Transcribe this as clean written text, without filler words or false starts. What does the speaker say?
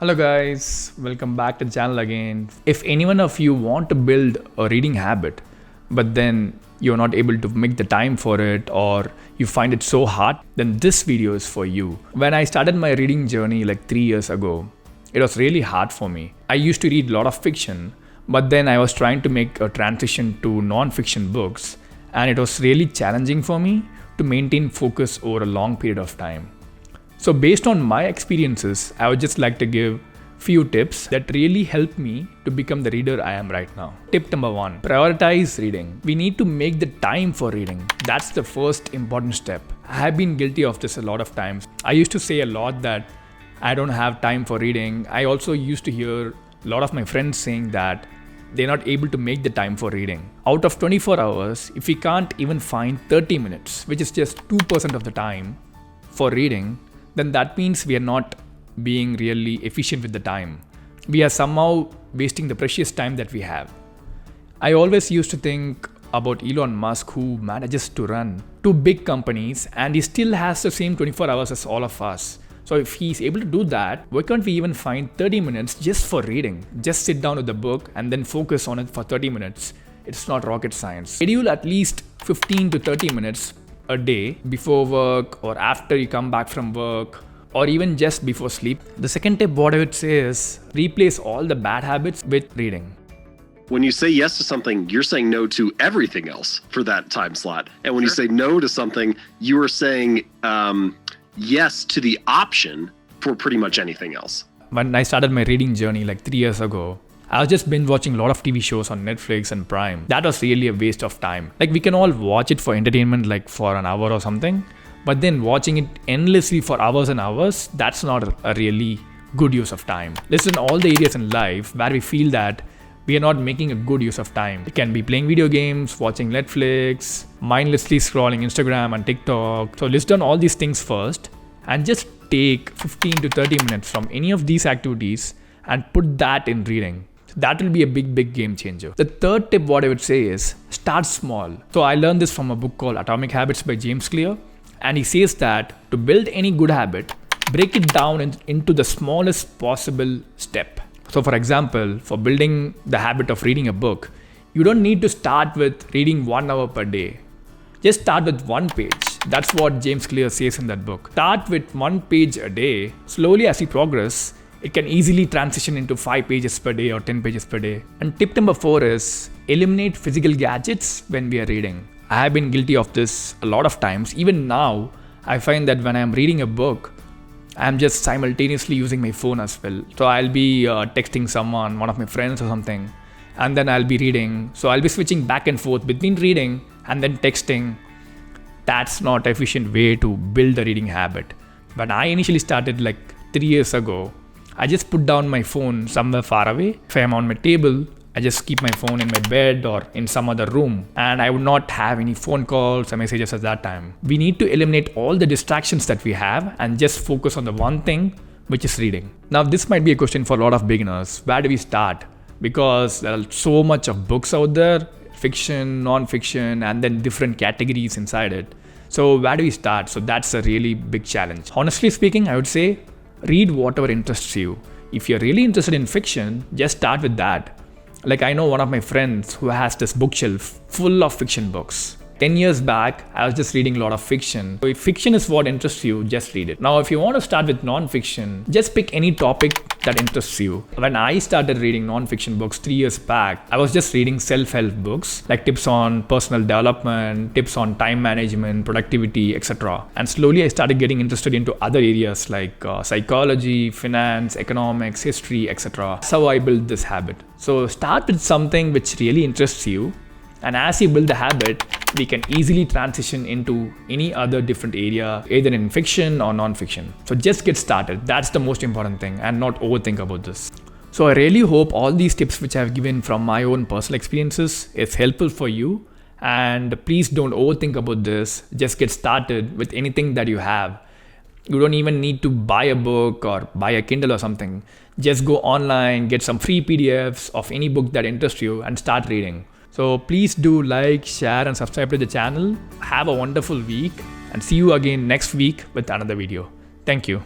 Hello guys, welcome back to the channel again. If anyone of you want to build a reading habit, but then you're not able to make the time for it or you find it so hard, then this video is for you. When I started my reading journey like 3 years ago, it was really hard for me. I used to read a lot of fiction, but then I was trying to make a transition to non-fiction books, and it was really challenging for me to maintain focus over a long period of time. So based on my experiences, I would just like to give few tips that really helped me to become the reader I am right now. Tip number 1, prioritize reading. We need to make the time for reading. That's the first important step. I have been guilty of this a lot of times. I used to say a lot that I don't have time for reading. I also used to hear a lot of my friends saying that they're not able to make the time for reading. Out of 24 hours, if we can't even find 30 minutes, which is just 2% of the time for reading, then that means we are not being really efficient with the time. We are somehow wasting the precious time that we have. I always used to think about Elon Musk, who manages to run 2 big companies and he still has the same 24 hours as all of us. So if he's able to do that, why can't we even find 30 minutes just for reading? Just sit down with the book and then focus on it for 30 minutes. It's not rocket science. Schedule at least 15 to 30 minutes a day before work or after you come back from work or even just before sleep. The second tip, what I would say is replace all the bad habits with reading. When you say yes to something, you're saying no to everything else for that time slot. And when you say no to something, you are saying yes to the option for pretty much anything else. When I started my reading journey like 3 years ago, I was just binge watching a lot of TV shows on Netflix and Prime. That was really a waste of time. Like we can all watch it for entertainment like for an hour or something, but then watching it endlessly for hours and hours, that's not a really good use of time. Listen, all the areas in life where we feel that we are not making a good use of time. It can be playing video games, watching Netflix, mindlessly scrolling Instagram and TikTok. So list down all these things first and just take 15 to 30 minutes from any of these activities and put that in reading. That will be a big game changer. The third tip, what I would say is start small. So I learned this from a book called Atomic Habits by James Clear. And he says that to build any good habit, break it down into the smallest possible step. So for example, for building the habit of reading a book, you don't need to start with reading 1 hour per day. Just start with 1 page. That's what James Clear says in that book. Start with 1 page a day. Slowly as you progress, it can easily transition into 5 pages per day or 10 pages per day. And tip number 4 is eliminate physical gadgets when we are reading. I have been guilty of this a lot of times. Even now, I find that when I'm reading a book, I'm just simultaneously using my phone as well. So I'll be texting someone, one of my friends or something, and then I'll be reading. So I'll be switching back and forth between reading and then texting. That's not an efficient way to build a reading habit. When I initially started like 3 years ago, I just put down my phone somewhere far away. If I'm on my table, I just keep my phone in my bed or in some other room, and I would not have any phone calls or messages at that time. We need to eliminate all the distractions that we have and just focus on the one thing, which is reading. Now, this might be a question for a lot of beginners. Where do we start? Because there are so much of books out there, fiction, non-fiction, and then different categories inside it. So where do we start? So that's a really big challenge. Honestly speaking, I would say read whatever interests you. If you're really interested in fiction, just start with that. Like I know one of my friends who has this bookshelf full of fiction books. 10 years back, I was just reading a lot of fiction. So if fiction is what interests you, just read it. Now, if you want to start with non-fiction, just pick any topic that interests you. When I started reading non-fiction books 3 years back, I was just reading self-help books, like tips on personal development, tips on time management, productivity, etc. And slowly I started getting interested into other areas like psychology, finance, economics, history, etc. That's how I built this habit. So start with something which really interests you. And as you build the habit, we can easily transition into any other different area, either in fiction or non-fiction. So just get started. That's the most important thing, and not overthink about this. So I really hope all these tips which I've given from my own personal experiences is helpful for you. And please don't overthink about this. Just get started with anything that you have. You don't even need to buy a book or buy a Kindle or something. Just go online, get some free PDFs of any book that interests you and start reading. So please do like, share and subscribe to the channel. Have a wonderful week and see you again next week with another video. Thank you.